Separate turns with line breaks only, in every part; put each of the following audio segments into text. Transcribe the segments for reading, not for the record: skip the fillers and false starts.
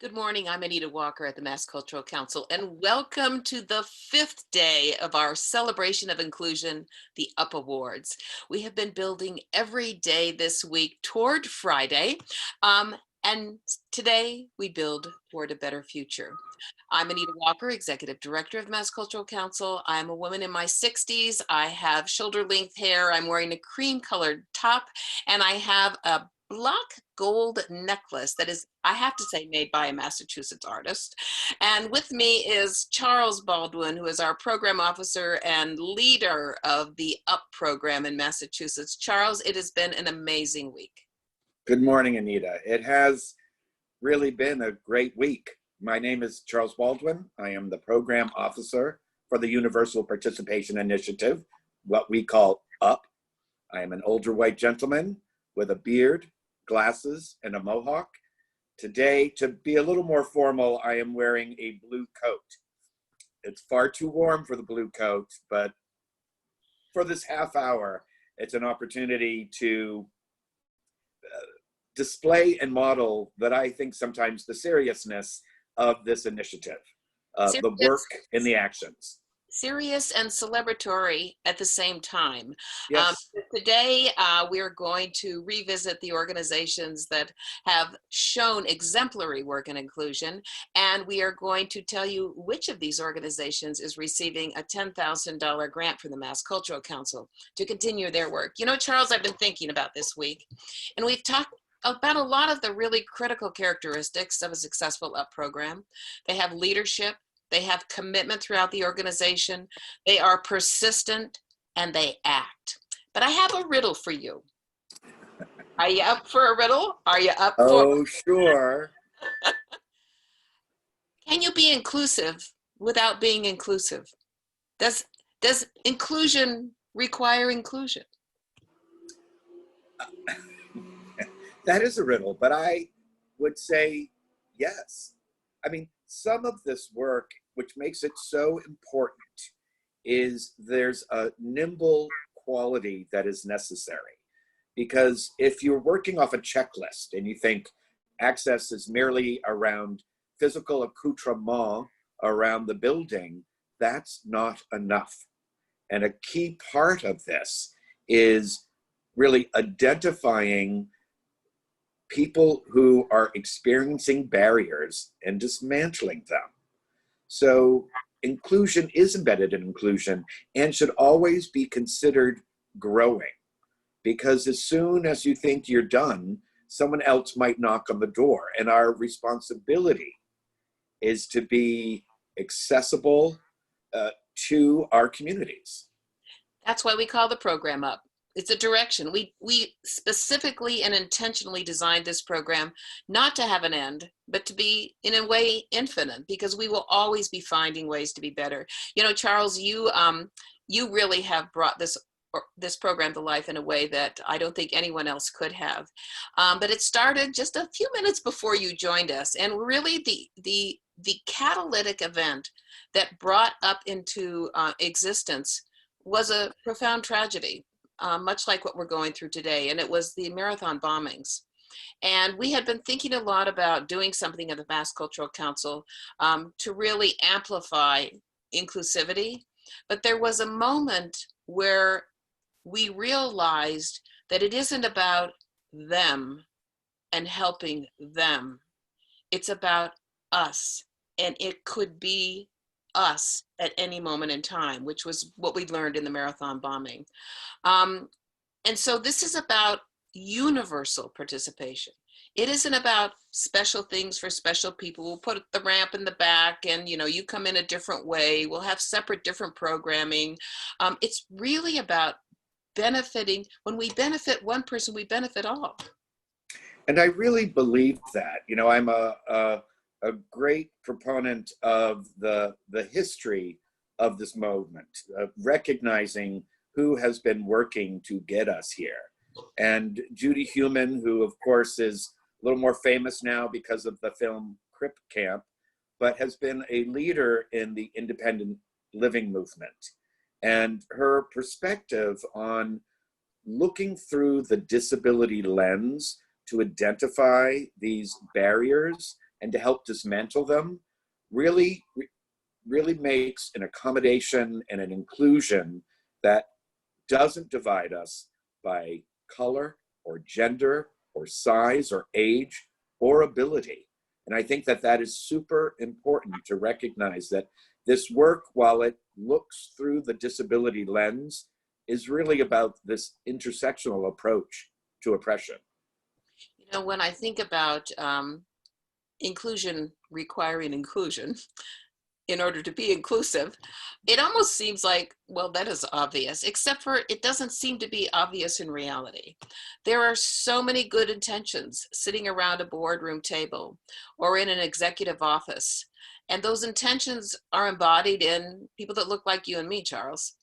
Good morning. I'm Anita Walker at the Mass Cultural Council, and welcome to the fifth day of our celebration of inclusion, the UP Awards. We have been building every day this week toward Friday, and today we build toward a better future. I'm Anita Walker, Executive Director of the Mass Cultural Council. I'm a woman in my 60s. I have shoulder-length hair. I'm wearing a cream-colored top, and I have a black gold necklace that is, I have to say, made by a Massachusetts artist. And with me is Charles Baldwin, who is our program officer and leader of the UP program in Massachusetts. Charles, it has been an amazing week.
Good morning, Anita. It has really been a great week. My name is Charles Baldwin. I am the program officer for the Universal Participation Initiative, what we call UP. I am an older white gentleman with a beard, glasses, and a mohawk. Today, to be a little more formal, I am wearing a blue coat. It's far too warm for the blue coat, but for this half hour, it's an opportunity to display and model that I think sometimes the seriousness of this initiative, the work and the actions.
Serious and celebratory at the same time.
Yes.
Today, we are going to revisit the organizations that have shown exemplary work in inclusion, and we are going to tell you which of these organizations is receiving a $10,000 grant from the Mass Cultural Council to continue their work. You know, Charles, I've been thinking about this week, and we've talked about a lot of the really critical characteristics of a successful UP program. They have leadership, they have commitment throughout the organization, they are persistent, and they act. But I have a riddle for you. Are you up for a riddle? Are you up for?
Oh, sure.
Can you be inclusive without being inclusive? Does inclusion require inclusion?
That is a riddle, but I would say yes. I mean, some of this work, which makes it so important, is there's a nimble quality that is necessary. Because if you're working off a checklist and you think access is merely around physical accoutrement around the building, that's not enough. And a key part of this is really identifying people who are experiencing barriers and dismantling them. So inclusion is embedded in inclusion and should always be considered growing, because as soon as you think you're done, someone else might knock on the door, and our responsibility is to be accessible to our communities.
That's why we call the program UP. It's a direction. We specifically and intentionally designed this program not to have an end, but to be, in a way, infinite, because we will always be finding ways to be better. You know, Charles, you really have brought this program to life in a way that I don't think anyone else could have. But it started just a few minutes before you joined us, and really the catalytic event that brought UP into existence was a profound tragedy. Much like what we're going through today, and it was the marathon bombings. And we had been thinking a lot about doing something at the Mass Cultural Council to really amplify inclusivity, but there was a moment where we realized that it isn't about them and helping them. It's about us, and it could be us at any moment in time, which was what we learned in the marathon bombing. And so this is about universal participation. It isn't about special things for special people. We'll put the ramp in the back and, you know, you come in a different way. We'll have separate, different programming. It's really about benefiting. When we benefit one person, we benefit all.
And I really believe that. You know, I'm a great proponent of the history of this movement, recognizing who has been working to get us here. And Judy Heumann, who of course is a little more famous now because of the film Crip Camp, but has been a leader in the independent living movement. And her perspective on looking through the disability lens to identify these barriers and to help dismantle them really, really makes an accommodation and an inclusion that doesn't divide us by color or gender or size or age or ability. And I think that that is super important to recognize that this work, while it looks through the disability lens, is really about this intersectional approach to oppression.
You know, when I think about inclusion requiring inclusion, in order to be inclusive, it almost seems like, well, that is obvious, except for it doesn't seem to be obvious in reality. There are so many good intentions sitting around a boardroom table or in an executive office. And those intentions are embodied in people that look like you and me, Charles.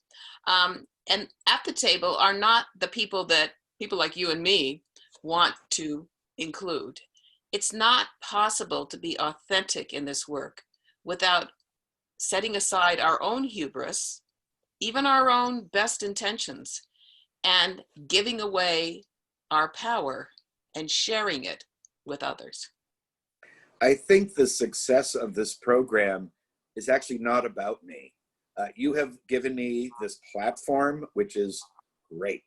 And at the table are not the people that people like you and me want to include. It's not possible to be authentic in this work without setting aside our own hubris, even our own best intentions, and giving away our power and sharing it with others.
I think the success of this program is actually not about me. You have given me this platform, which is great.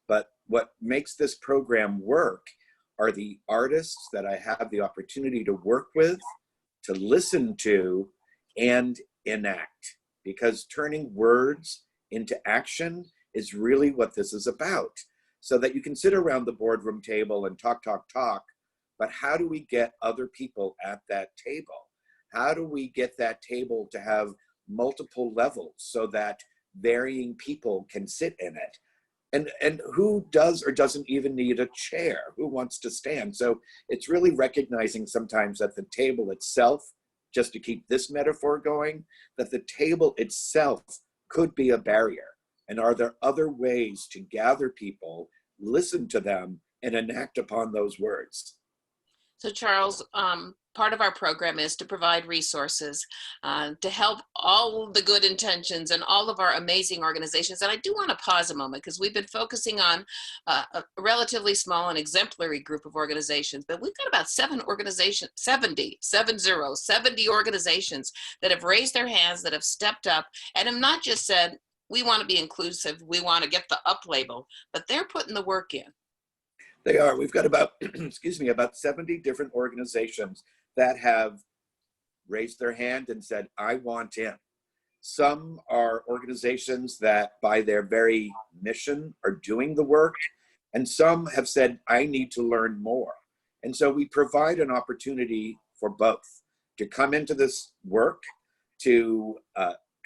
But what makes this program work are the artists that I have the opportunity to work with, to listen to, and enact. Because turning words into action is really what this is about. So that you can sit around the boardroom table and talk, but how do we get other people at that table? How do we get that table to have multiple levels so that varying people can sit in it? And who does or doesn't even need a chair? Who wants to stand? So it's really recognizing sometimes that the table itself, just to keep this metaphor going, that the table itself could be a barrier. And are there other ways to gather people, listen to them, and enact upon those words?
So Charles, part of our program is to provide resources to help all the good intentions and all of our amazing organizations. And I do want to pause a moment because we've been focusing on a relatively small and exemplary group of organizations, but we've got about 70 organizations that have raised their hands, that have stepped up and have not just said, we want to be inclusive, we want to get the up label, but they're putting the work in.
They are. We've got about, excuse me, about 70 different organizations that have raised their hand and said, I want in. Some are organizations that by their very mission are doing the work, and some have said, I need to learn more. And so we provide an opportunity for both to come into this work, to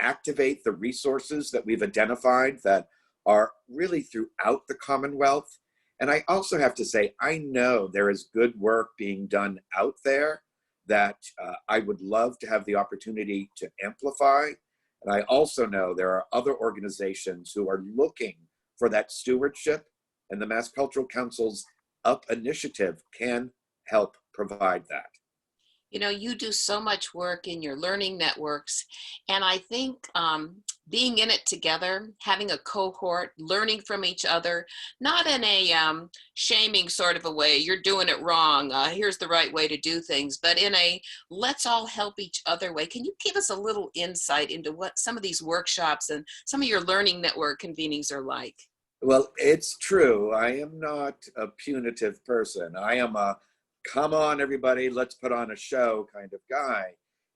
activate the resources that we've identified that are really throughout the Commonwealth. And I also have to say, I know there is good work being done out there that I would love to have the opportunity to amplify. And I also know there are other organizations who are looking for that stewardship, and the Mass Cultural Council's UP initiative can help provide that.
You know, you do so much work in your learning networks, and I think being in it together, having a cohort, learning from each other, not in a shaming sort of a way, you're doing it wrong, here's the right way to do things, but in a let's all help each other way. Can you give us a little insight into what some of these workshops and some of your learning network convenings are like?
Well, it's true. I am not a punitive person. I am a come on, everybody, let's put on a show kind of guy.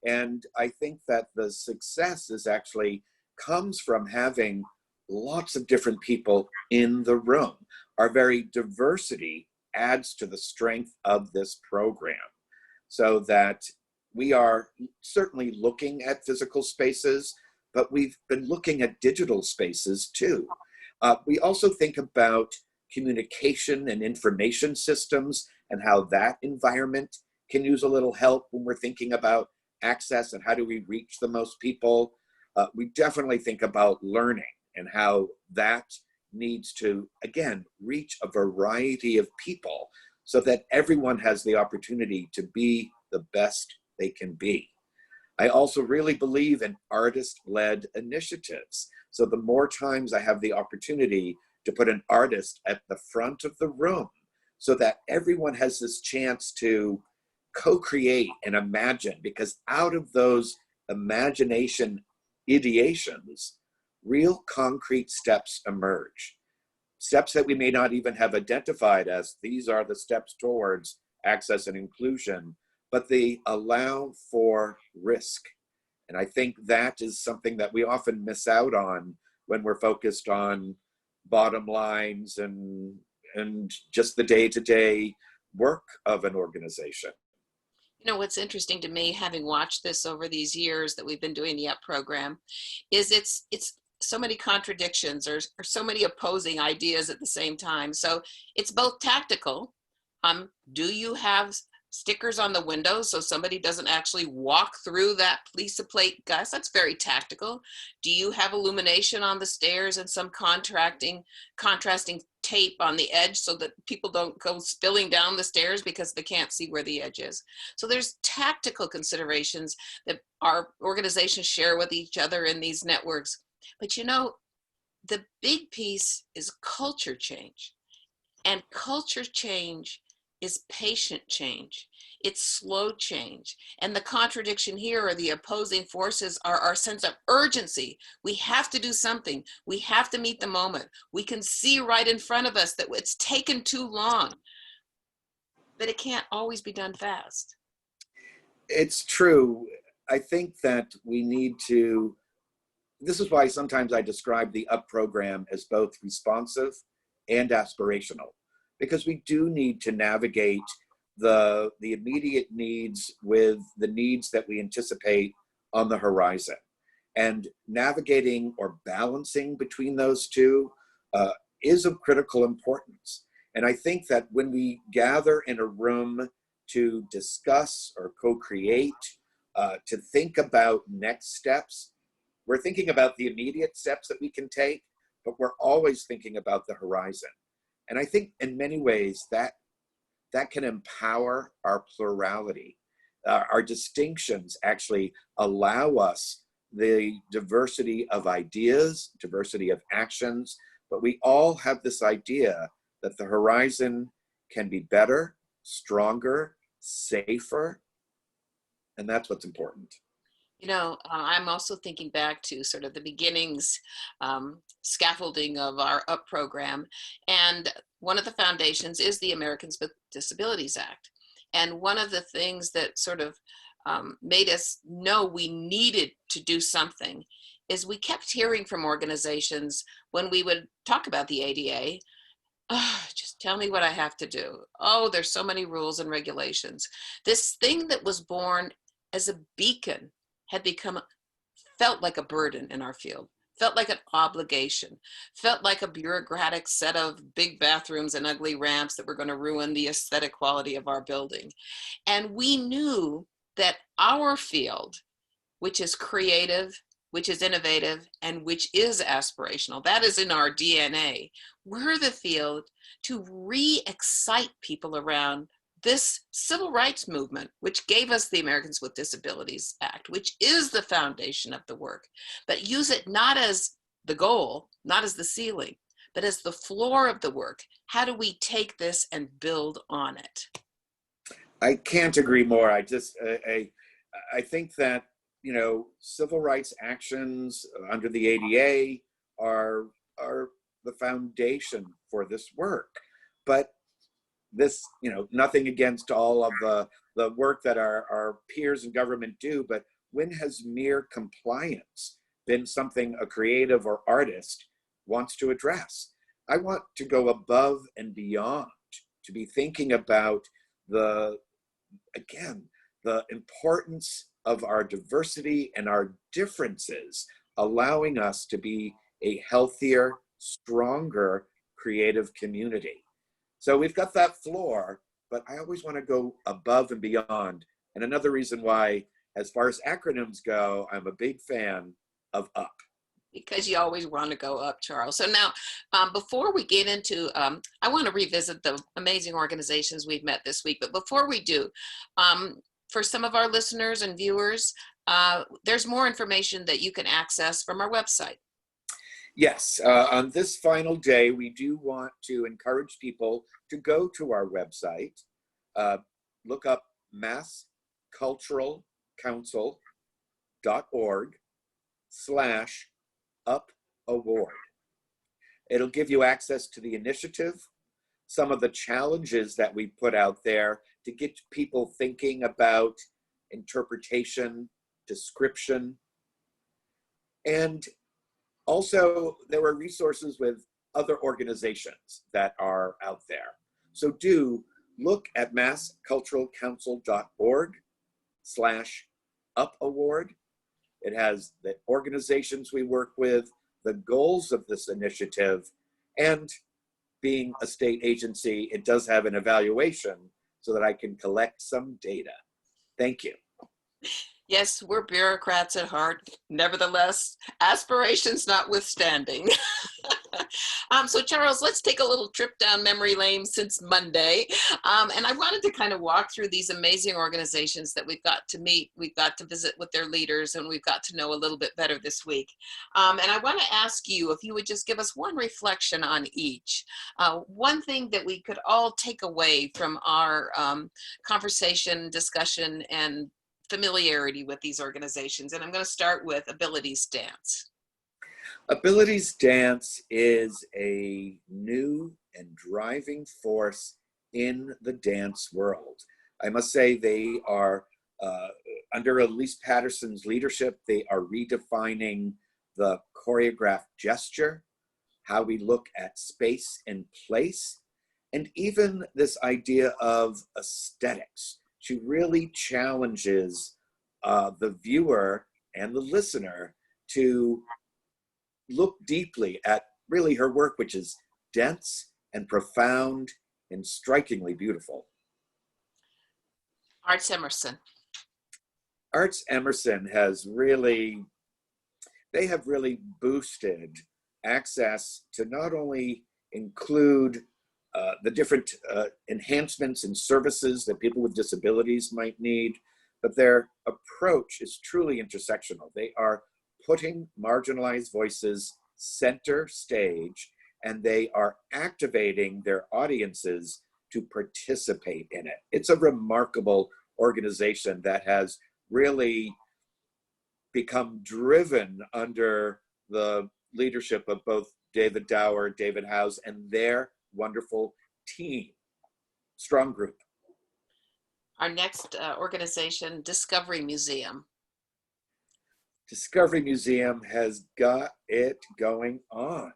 And I think that the success is actually comes from having lots of different people in the room. Our very diversity adds to the strength of this program, so that we are certainly looking at physical spaces, but we've been looking at digital spaces too. We also think about communication and information systems and how that environment can use a little help when we're thinking about access and how do we reach the most people. We definitely think about learning and how that needs to, again, reach a variety of people so that everyone has the opportunity to be the best they can be. I also really believe in artist-led initiatives. So the more times I have the opportunity to put an artist at the front of the room so that everyone has this chance to co-create and imagine, because out of those imagination ideations, real concrete steps emerge. Steps that we may not even have identified as these are the steps towards access and inclusion, but they allow for risk. And I think that is something that we often miss out on when we're focused on bottom lines and just the day-to-day work of an organization.
You know, what's interesting to me, having watched this over these years that we've been doing the UP program, is it's so many contradictions or so many opposing ideas at the same time. So it's both tactical. Do you have stickers on the windows so somebody doesn't actually walk through that Lisa plate? Guys, that's very tactical. Do you have illumination on the stairs and some contrasting tape on the edge so that people don't go spilling down the stairs because they can't see where the edge is? So there's tactical considerations that our organizations share with each other in these networks. But you know, the big piece is culture change. And culture change is patient change. It's slow change. And the contradiction here, or the opposing forces, are our sense of urgency. We have to do something. We have to meet the moment. We can see right in front of us that it's taken too long, but it can't always be done fast.
It's true. I think that we need to, this is why sometimes I describe the UP program as both responsive and aspirational, because we do need to navigate the immediate needs with the needs that we anticipate on the horizon. And navigating or balancing between those two is of critical importance. And I think that when we gather in a room to discuss or co-create, to think about next steps, we're thinking about the immediate steps that we can take, but we're always thinking about the horizon. And I think in many ways that can empower our plurality. Our distinctions actually allow us the diversity of ideas, diversity of actions, but we all have this idea that the horizon can be better, stronger, safer, and that's what's important.
You know, I'm also thinking back to sort of the beginnings, scaffolding of our UP program. And one of the foundations is the Americans with Disabilities Act. And one of the things that sort of made us know we needed to do something is we kept hearing from organizations when we would talk about the ADA, oh, just tell me what I have to do. Oh, there's so many rules and regulations. This thing that was born as a beacon had felt like a burden in our field, felt like an obligation, felt like a bureaucratic set of big bathrooms and ugly ramps that were going to ruin the aesthetic quality of our building. And we knew that our field, which is creative, which is innovative, and which is aspirational, that is in our DNA, we're the field to re-excite people around this civil rights movement, which gave us the Americans with Disabilities Act, which is the foundation of the work, but use it not as the goal, not as the ceiling, but as the floor of the work. How do we take this and build on it?
I can't agree more. I think that, you know, civil rights actions under the ADA are the foundation for this work. But this, you know, nothing against all of the work that our peers in government do, but when has mere compliance been something a creative or artist wants to address? I want to go above and beyond, to be thinking about the importance of our diversity and our differences, allowing us to be a healthier, stronger, creative community. So we've got that floor, but I always want to go above and beyond. And another reason why, as far as acronyms go, I'm a big fan of UP.
Because you always want to go up, Charles. So now, before we get into, I want to revisit the amazing organizations we've met this week. But before we do, for some of our listeners and viewers, there's more information that you can access from our website.
Yes, on this final day, we do want to encourage people to go to our website, look up massculturalcouncil.org/up-award. It'll give you access to the initiative, some of the challenges that we put out there to get people thinking about interpretation, description, and also there are resources with other organizations that are out there. So do look at massculturalcouncil.org/up-award. It has the organizations we work with, the goals of this initiative, and being a state agency, it does have an evaluation so that I can collect some data. Thank you.
Yes, we're bureaucrats at heart. Nevertheless, aspirations notwithstanding. So Charles, let's take a little trip down memory lane since Monday. And I wanted to kind of walk through these amazing organizations that we've got to meet, we've got to visit with their leaders, and we've got to know a little bit better this week. And I want to ask you if you would just give us one reflection on each. One thing that we could all take away from our conversation, discussion, and familiarity with these organizations. And I'm going to start with Abilities Dance.
Abilities Dance is a new and driving force in the dance world. I must say they are, under Elise Patterson's leadership, they are redefining the choreographed gesture, how we look at space and place, and even this idea of aesthetics. She really challenges the viewer and the listener to look deeply at really her work, which is dense and profound and strikingly beautiful.
Arts Emerson.
Arts Emerson has really, they have really boosted access to not only include the different enhancements and services that people with disabilities might need, but their approach is truly intersectional. They are putting marginalized voices center stage, and they are activating their audiences to participate in it. It's a remarkable organization that has really become driven under the leadership of both David Dower, David Howes, and their wonderful team. Strong group.
Our next organization, Discovery Museum.
Discovery Museum has got it going on.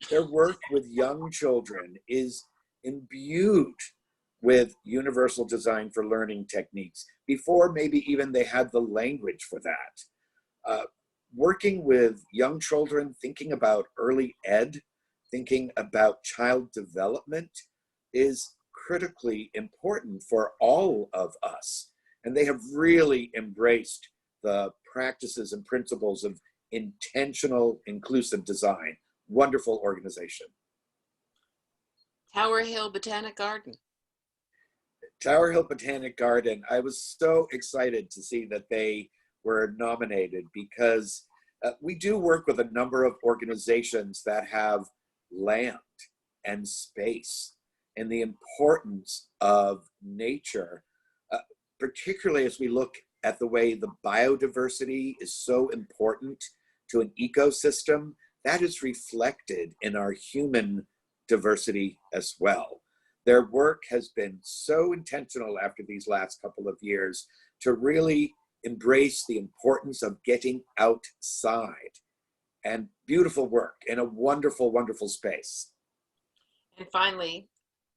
Their work with young children is imbued with universal design for learning techniques before maybe even they had the language for that. Working with young children, thinking about early ed, thinking about child development is critically important for all of us. And they have really embraced the practices and principles of intentional, inclusive design. Wonderful organization.
Tower Hill Botanic Garden.
Tower Hill Botanic Garden, I was so excited to see that they were nominated because we do work with a number of organizations that have land and space and the importance of nature, particularly as we look at the way the biodiversity is so important to an ecosystem. That is reflected in our human diversity as well. Their work has been so intentional after these last couple of years to really embrace the importance of getting outside, and beautiful work in a wonderful, wonderful space.
And finally,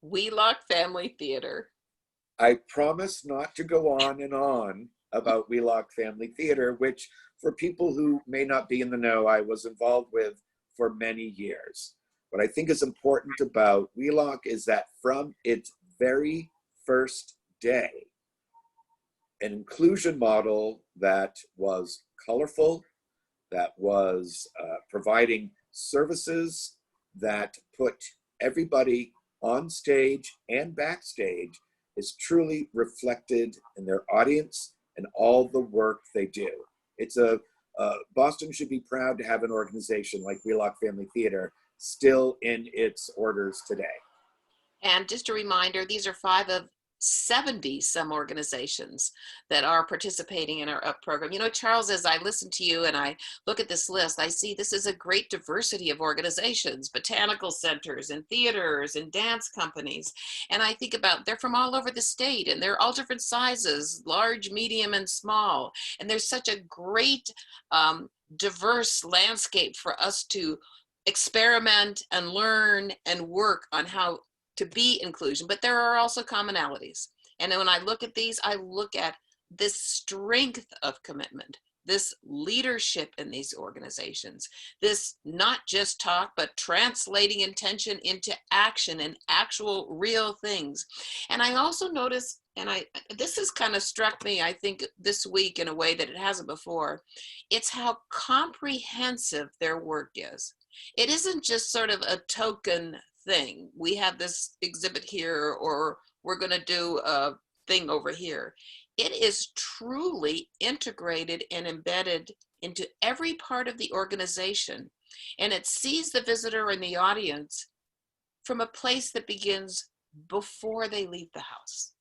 Wheelock Family Theater.
I promise not to go on and on about Wheelock Family Theater, which for people who may not be in the know, I was involved with for many years. What I think is important about Wheelock is that from its very first day, an inclusion model that was colorful, that was providing services that put everybody on stage and backstage is truly reflected in their audience and all the work they do. It's Boston should be proud to have an organization like Wheelock Family Theater still in its orders today.
And just a reminder, these are 5 of 70 some organizations that are participating in our UP program. You know, Charles, as I listen to you and I look at this list, I see this is a great diversity of organizations, botanical centers and theaters and dance companies. And I think about, they're from all over the state and they're all different sizes, large, medium, and small. And there's such a great diverse landscape for us to experiment and learn and work on how to be inclusion, but there are also commonalities. And when I look at these, I look at this strength of commitment, this leadership in these organizations, this not just talk, but translating intention into action and actual real things. And I also notice, and this has kind of struck me, I think, this week in a way that it hasn't before, it's how comprehensive their work is. It isn't just sort of a token thing. We have this exhibit here, or we're going to do a thing over here. It is truly integrated and embedded into every part of the organization. And it sees the visitor and the audience from a place that begins before they leave the house.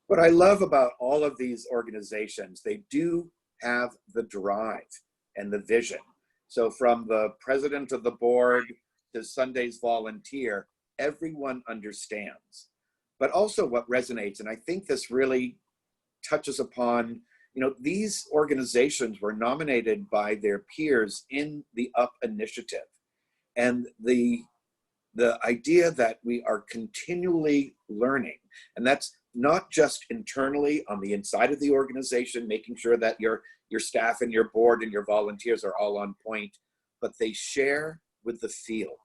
What I love about all of these organizations, they do have the drive and the vision. So from the president of the board to Sunday's volunteer, everyone understands. But also what resonates, and I think this really touches upon, you know, these organizations were nominated by their peers in the UP initiative. And the idea that we are continually learning, and that's not just internally on the inside of the organization, making sure that your staff and your board and your volunteers are all on point, but they share with the field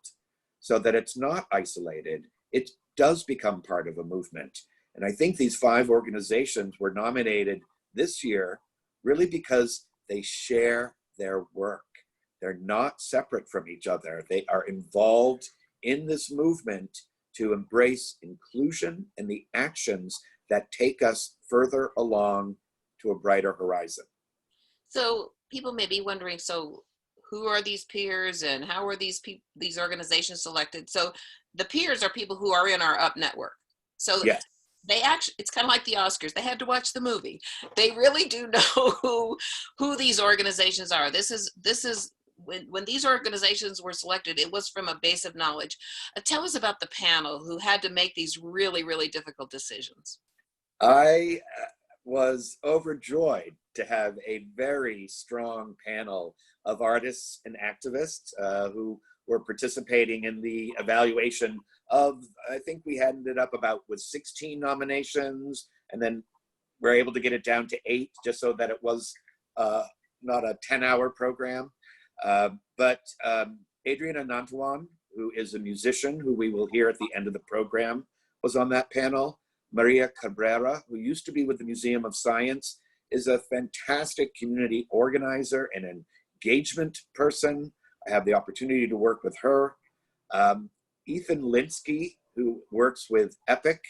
so that it's not isolated. It does become part of a movement. And I think these 5 organizations were nominated this year really because they share their work. They're not separate from each other. They are involved in this movement to embrace inclusion and the actions that take us further along to a brighter horizon.
So people may be wondering, so who are these peers and how are these organizations selected? So the peers are people who are in our UP network. So
yes.
They actually, it's kind of like the Oscars. They had to watch the movie. They really do know who these organizations are. This is when these organizations were selected, it was from a base of knowledge. Tell us about the panel who had to make these really, really difficult decisions.
I was overjoyed to have a very strong panel of artists and activists who were participating in the evaluation of, I think we ended up about with 16 nominations, and then we're able to get it down to 8 just so that it was not a 10-hour program. But Adriana Nantuan, who is a musician who we will hear at the end of the program, was on that panel. Maria Cabrera, who used to be with the Museum of Science, is a fantastic community organizer and engagement person. I have the opportunity to work with her. Ethan Linsky, who works with EPIC.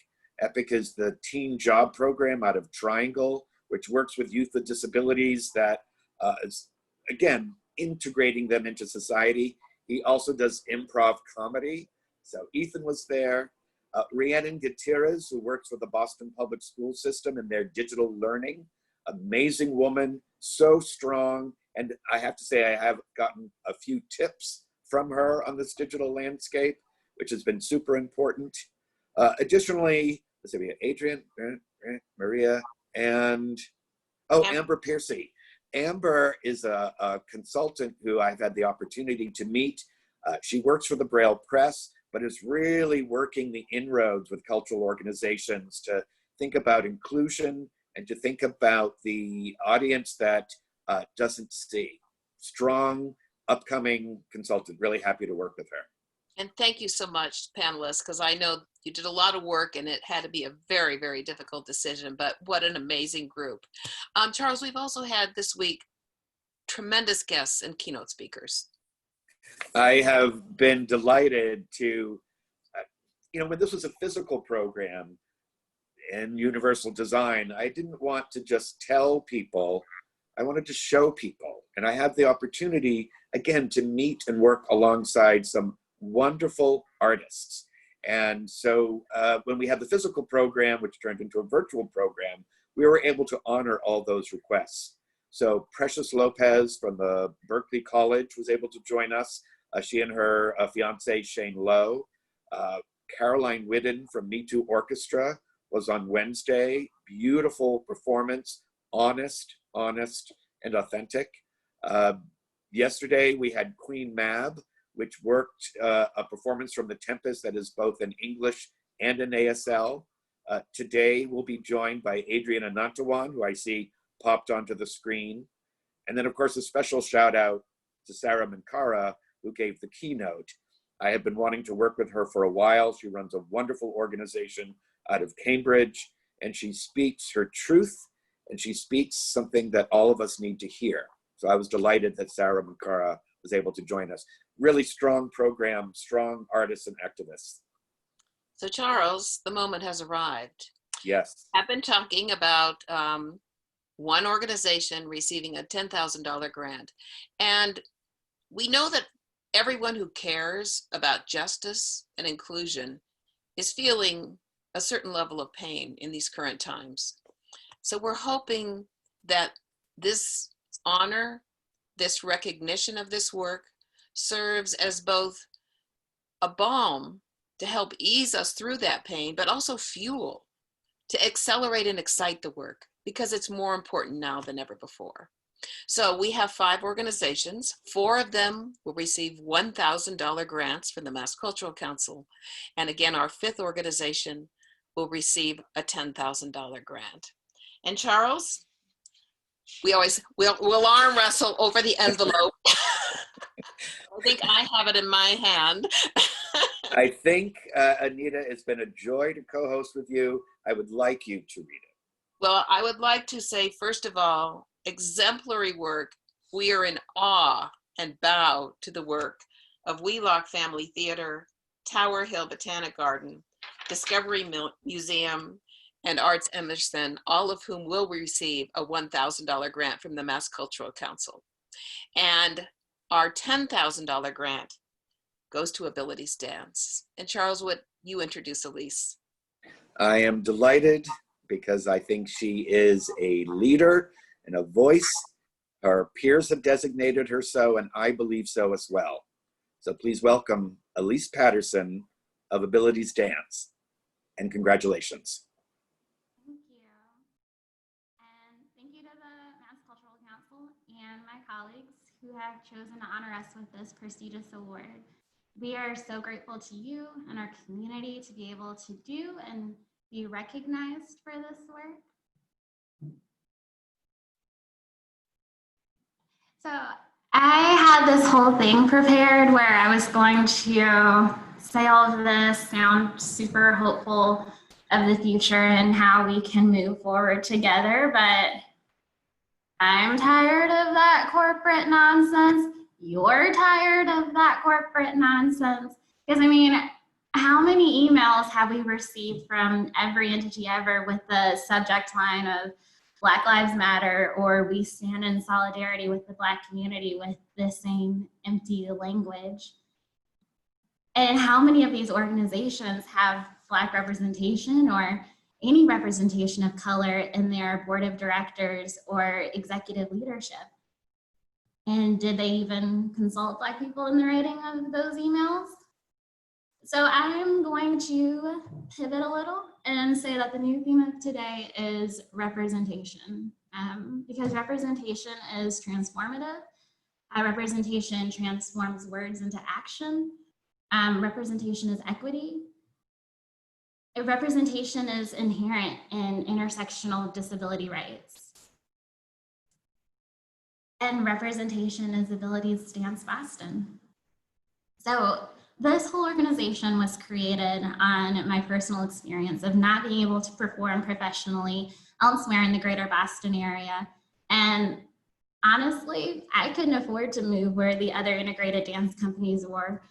EPIC is the teen job program out of Triangle, which works with youth with disabilities that is, again, integrating them into society. He also does improv comedy. So Ethan was there. Rhiannon Gutierrez, who works for the Boston Public School System in their digital learning. Amazing woman, so strong. And I have to say, I have gotten a few tips from her on this digital landscape, which has been super important. Additionally, let's see, we have Adrian, Maria, and Amber Piercy. Amber is a consultant who I've had the opportunity to meet. She works for the Braille Press, but is really working the inroads with cultural organizations to think about inclusion and to think about the audience that doesn't see. Strong, upcoming consultant. Really happy to work with her.
And thank you so much, panelists, because I know you did a lot of work and it had to be a very, very difficult decision, but what an amazing group. Charles, we've also had this week tremendous guests and keynote speakers.
I have been delighted to, when this was a physical program in Universal Design, I didn't want to just tell people, I wanted to show people. And I had the opportunity, again, to meet and work alongside some wonderful artists. And so when we had the physical program, which turned into a virtual program, we were able to honor all those requests. So Precious Lopez from the Berkeley College was able to join us. She and her fiance, Shane Lowe. Caroline Whiddon from Me Too Orchestra was on Wednesday. Beautiful performance, honest, and authentic. Yesterday, we had Queen Mab, which worked a performance from The Tempest that is both in English and in ASL. Today, we'll be joined by Adrian Anantawan, who I see popped onto the screen. And then, of course, a special shout out to Sarah Mankara, who gave the keynote. I have been wanting to work with her for a while. She runs a wonderful organization out of Cambridge, and she speaks her truth, and she speaks something that all of us need to hear. So I was delighted that Sarah Mankara was able to join us. Really strong program, strong artists and activists.
So Charles, the moment has arrived.
Yes.
I've been talking about one organization receiving a $10,000 grant. And we know that everyone who cares about justice and inclusion is feeling a certain level of pain in these current times. So we're hoping that this honor, this recognition of this work serves as both a balm to help ease us through that pain, but also fuel to accelerate and excite the work, because it's more important now than ever before. So we have 5 organizations. 4 of them will receive $1,000 grants from the Mass Cultural Council. And again, our 5th organization will receive a $10,000 grant. And Charles, we'll arm wrestle over the envelope. I think I have it in my hand.
I think, Anita, it's been a joy to co-host with you. I would like you to read it.
Well, I would like to say, first of all, exemplary work. We are in awe and bow to the work of Wheelock Family Theater, Tower Hill Botanic Garden, Discovery Museum, and Arts Emerson, all of whom will receive a $1,000 grant from the Mass Cultural Council. And our $10,000 grant goes to Abilities Dance. And Charles, would you introduce Elise?
I am delighted because I think she is a leader and a voice. Her peers have designated her so, and I believe so as well. So please welcome Elise Patterson of Abilities Dance, and congratulations.
Thank you. And thank you to the Mass Cultural Council and my colleagues who have chosen to honor us with this prestigious award. We are so grateful to you and our community to be able to do and be recognized for this work. So I had this whole thing prepared where I was going to say all of this, sound super hopeful of the future and how we can move forward together, but I'm tired of that corporate nonsense. You're tired of that corporate nonsense. Because I mean, how many emails have we received from every entity ever with the subject line of Black Lives Matter, or we stand in solidarity with the Black community with the same empty language? And how many of these organizations have Black representation or any representation of color in their board of directors or executive leadership? And did they even consult Black people in the writing of those emails? So I'm going to pivot a little and say that the new theme of today is representation, because representation is transformative. Representation transforms words into action. Representation is equity. Representation is inherent in intersectional disability rights. And representation is Abilities Dance Boston. So this whole organization was created on my personal experience of not being able to perform professionally elsewhere in the greater Boston area. And honestly, I couldn't afford to move where the other integrated dance companies were,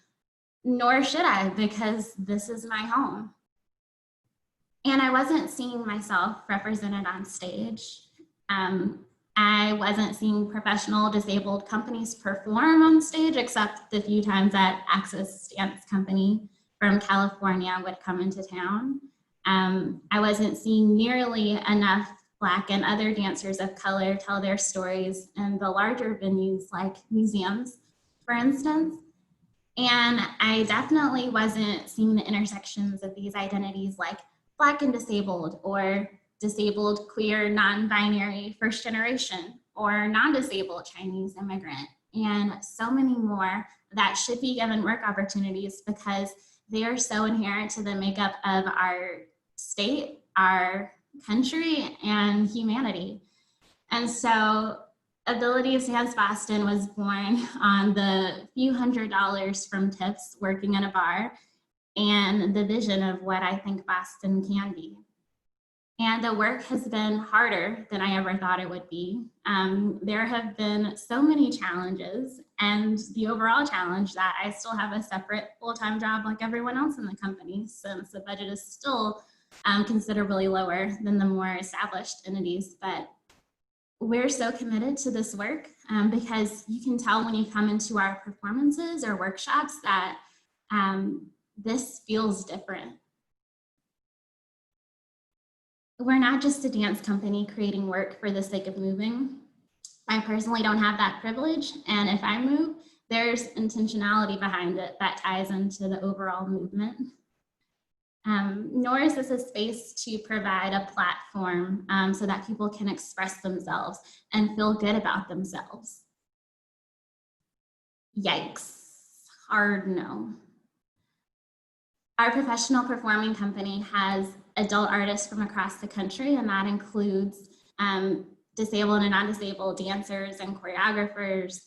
nor should I, because this is my home. And I wasn't seeing myself represented on stage. I wasn't seeing professional disabled companies perform on stage, except the few times at Access Dance Company. from California would come into town. I wasn't seeing nearly enough Black and other dancers of color tell their stories in the larger venues like museums, for instance. And I definitely wasn't seeing the intersections of these identities like Black and disabled, or disabled, queer, non-binary, first generation, or non-disabled Chinese immigrant, and so many more that should be given work opportunities because they are so inherent to the makeup of our state, our country, and humanity. And so Abilities Dance Boston was born on the few $100s from tips working in a bar and the vision of what I think Boston can be. And the work has been harder than I ever thought it would be. There have been so many challenges, and the overall challenge that I still have a separate full-time job like everyone else in the company, since the budget is still considerably lower than the more established entities. But we're so committed to this work because you can tell when you come into our performances or workshops that this feels different. We're not just a dance company creating work for the sake of moving. I personally don't have that privilege, and if I move, there's intentionality behind it that ties into the overall movement. Nor is this a space to provide a platform so that people can express themselves and feel good about themselves. Yikes, hard no. Our professional performing company has adult artists from across the country, and that includes disabled and non-disabled dancers and choreographers,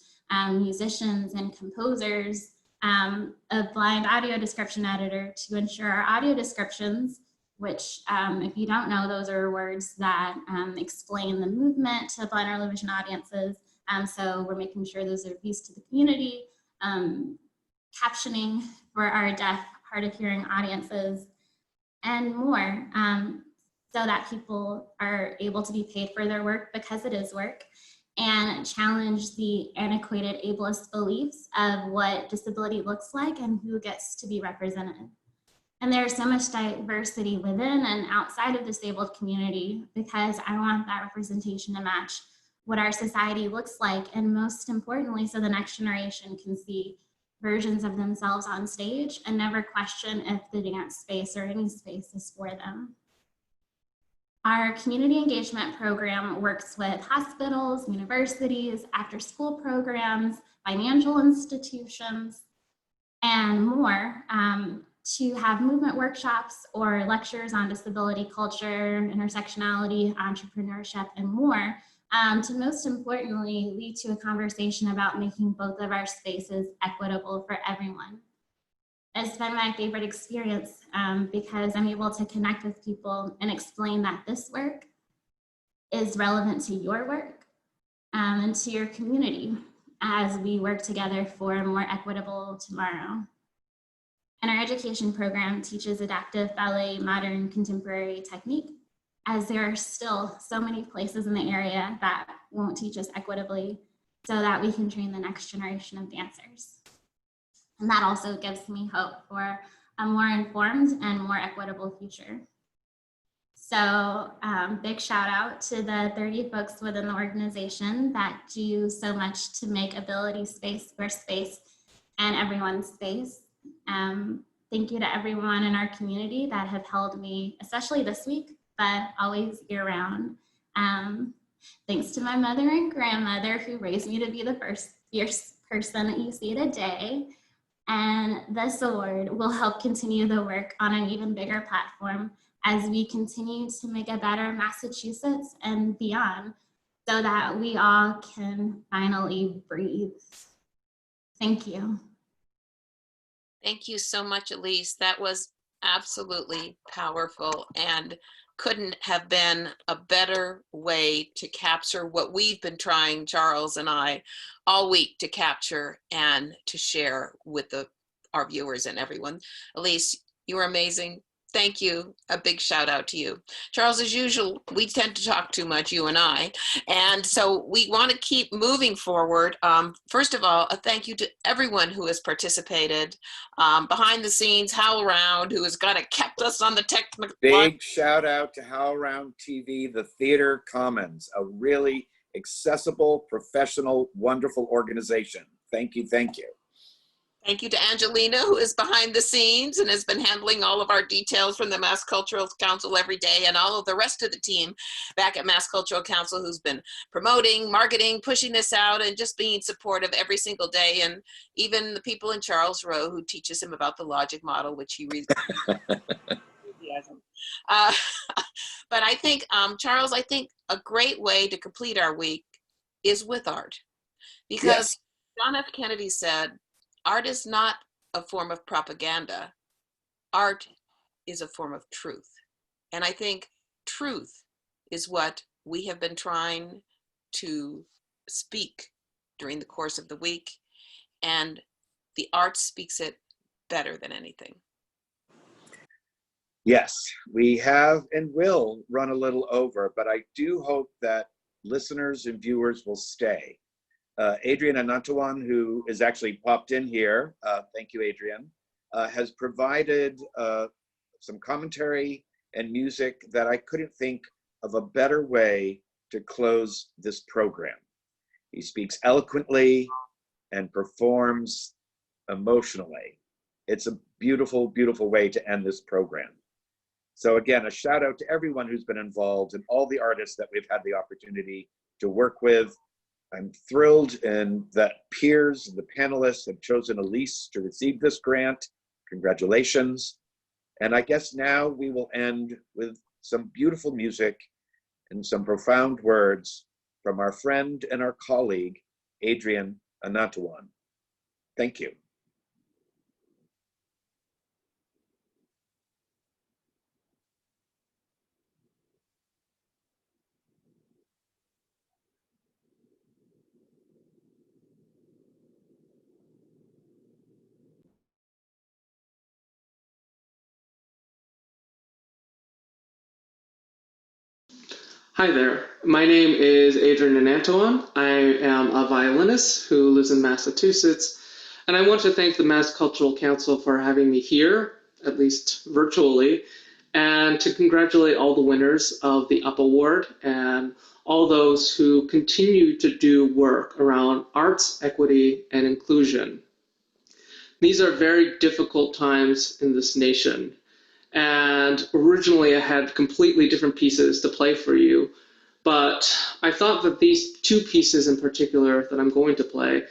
musicians and composers, a blind audio description editor to ensure our audio descriptions, which if you don't know, those are words that explain the movement to blind or low vision audiences. So we're making sure those are used to the community, captioning for our deaf, hard of hearing audiences, and more, so that people are able to be paid for their work because it is work, and challenge the antiquated ableist beliefs of what disability looks like and who gets to be represented. And there's so much diversity within and outside of the disabled community because I want that representation to match what our society looks like, and most importantly, so the next generation can see versions of themselves on stage and never question if the dance space or any space is for them. Our community engagement program works with hospitals, universities, after-school programs, financial institutions, and more to have movement workshops or lectures on disability culture, intersectionality, entrepreneurship, and more, to most importantly lead to a conversation about making both of our spaces equitable for everyone. It's been my favorite experience because I'm able to connect with people and explain that this work is relevant to your work and to your community as we work together for a more equitable tomorrow. And our education program teaches adaptive ballet, modern contemporary technique, as there are still so many places in the area that won't teach us equitably, so that we can train the next generation of dancers. And that also gives me hope for a more informed and more equitable future. So big shout out to the 30 folks within the organization that do so much to make Ability Space your space and everyone's space. Thank you to everyone in our community that have held me, especially this week, but always year round. Thanks to my mother and grandmother who raised me to be the first fierce person that you see today. And this award will help continue the work on an even bigger platform as we continue to make a better Massachusetts and beyond, so that we all can finally breathe. Thank you.
Thank you so much, Elise. That was absolutely powerful and couldn't have been a better way to capture what we've been trying, Charles and I, all week to capture and to share with our viewers and everyone. Elise, you were amazing. Thank you. A big shout out to you. Charles, as usual, we tend to talk too much, you and I. And so we want to keep moving forward. First of all, a thank you to everyone who has participated behind the scenes, HowlRound, who has kind of kept us on the technical.
Big shout out to HowlRound TV, the Theater Commons, a really accessible, professional, wonderful organization. Thank you, thank you.
Thank you to Angelina, who is behind the scenes and has been handling all of our details from the Mass Cultural Council every day, and all of the rest of the team back at Mass Cultural Council who's been promoting, marketing, pushing this out, and just being supportive every single day. And even the people in Charles Rowe who teaches him about the logic model, which he reads. But I think, Charles, I think a great way to complete our week is with art. Because
Yes.
John F. Kennedy said, art is not a form of propaganda. Art is a form of truth. And I think truth is what we have been trying to speak during the course of the week. And the art speaks it better than anything.
Yes, we have and will run a little over, but I do hope that listeners and viewers will stay. Adrian Anantawan, who is actually popped in here, thank you, Adrian, has provided some commentary and music that I couldn't think of a better way to close this program. He speaks eloquently and performs emotionally. It's a beautiful, beautiful way to end this program. So again, a shout out to everyone who's been involved and all the artists that we've had the opportunity to work with. I'm thrilled and that peers and the panelists have chosen Elise to receive this grant. Congratulations. And I guess now we will end with some beautiful music and some profound words from our friend and our colleague, Adrian Anantawan. Thank you.
Hi there, my name is Adrian Anantawan. I am a violinist who lives in Massachusetts, and I want to thank the Mass Cultural Council for having me here, at least virtually, and to congratulate all the winners of the UP Award and all those who continue to do work around arts, equity, and inclusion. These are very difficult times in this nation. And originally I had completely different pieces to play for you, but I thought that these two pieces in particular that I'm going to play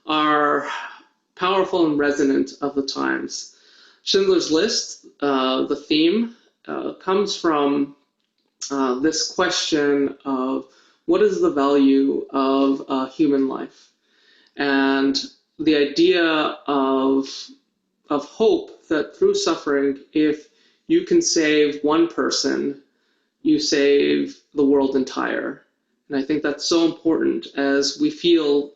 are powerful and resonant of the times. Schindler's List, the theme, comes from this question of what is the value of human life? And the idea of hope that through suffering, if you can save one person, you save the world entire. And I think that's so important as we feel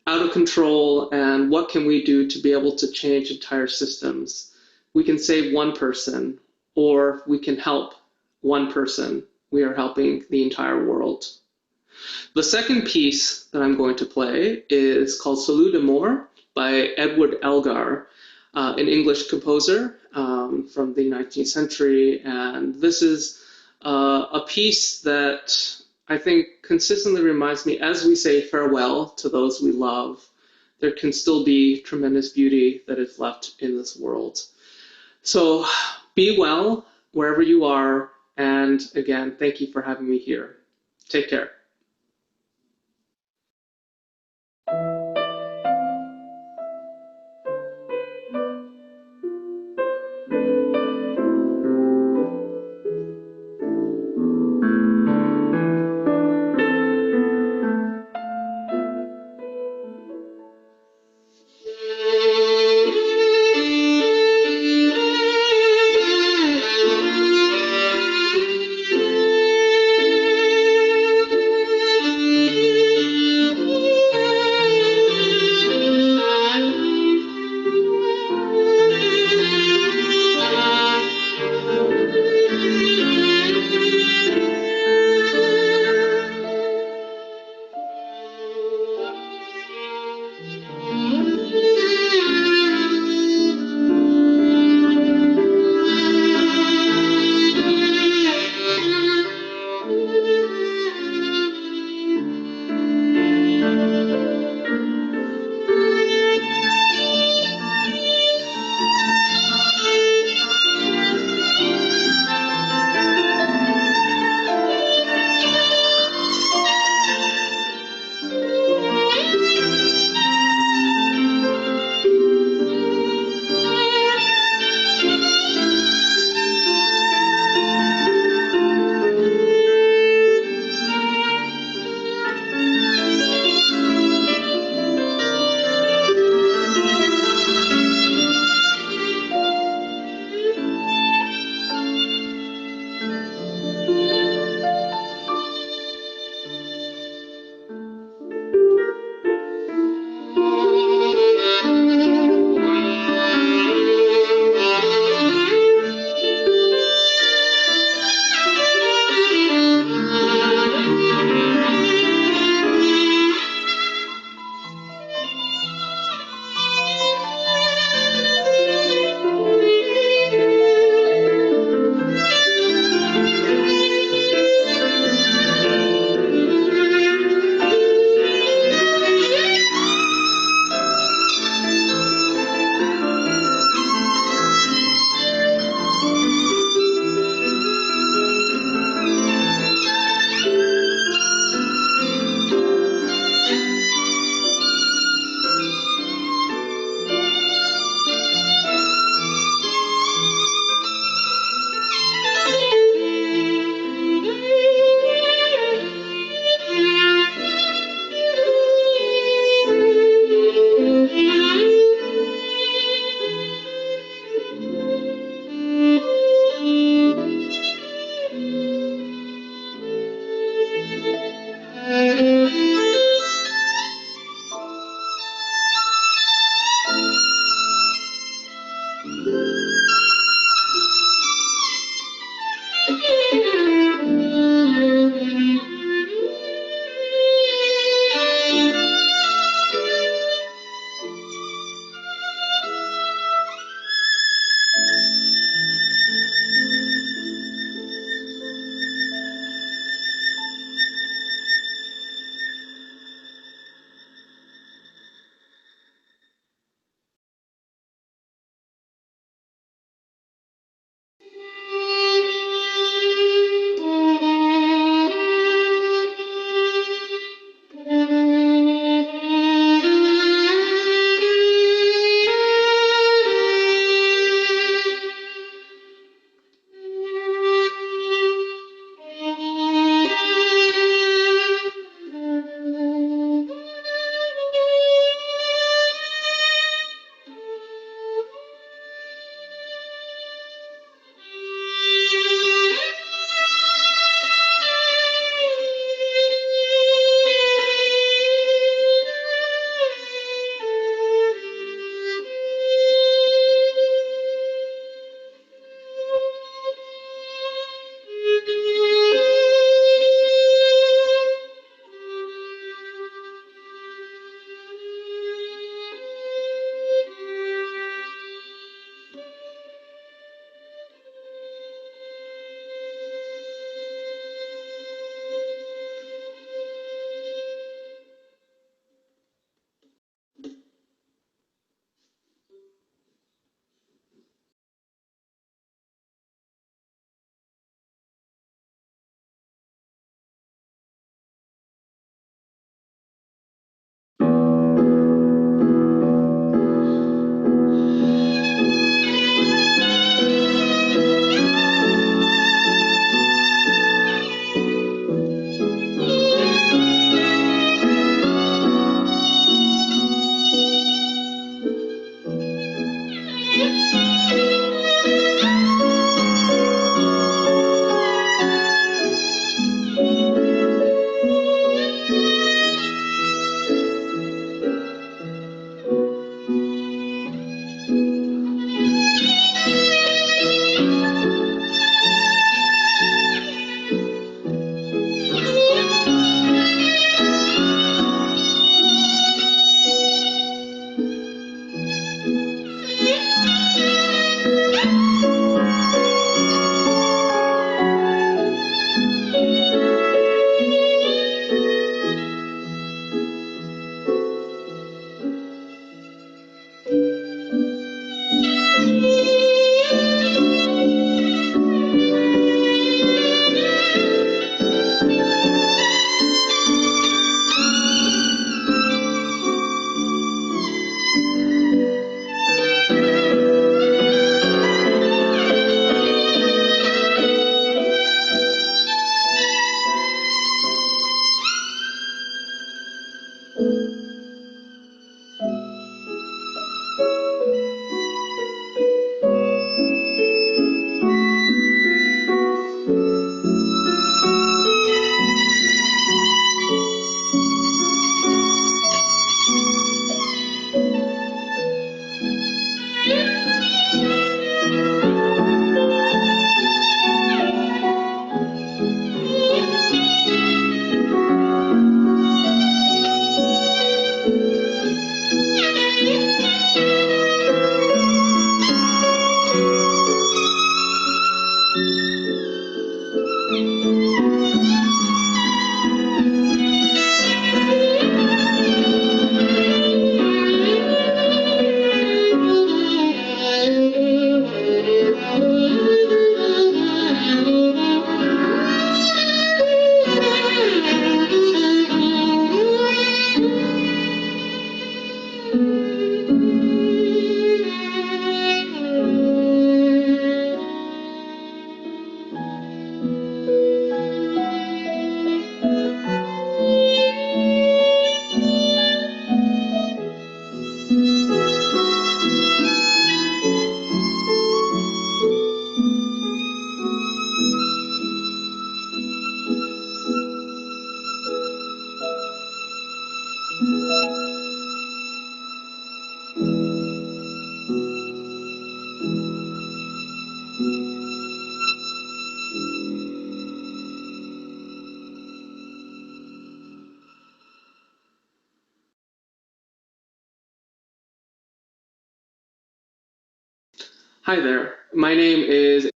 out of control and what can we do to be able to change entire systems. We can save one person or we can help one person. We are helping the entire world. The second piece that I'm going to play is called Salut d'Amour by Edward Elgar, an English composer from the 19th century. And this is a piece that I think consistently reminds me, as we say farewell to those we love, there can still be tremendous beauty that is left in this world. So be well wherever you are. And again, thank you for having me here. Take care. Hi there. My name is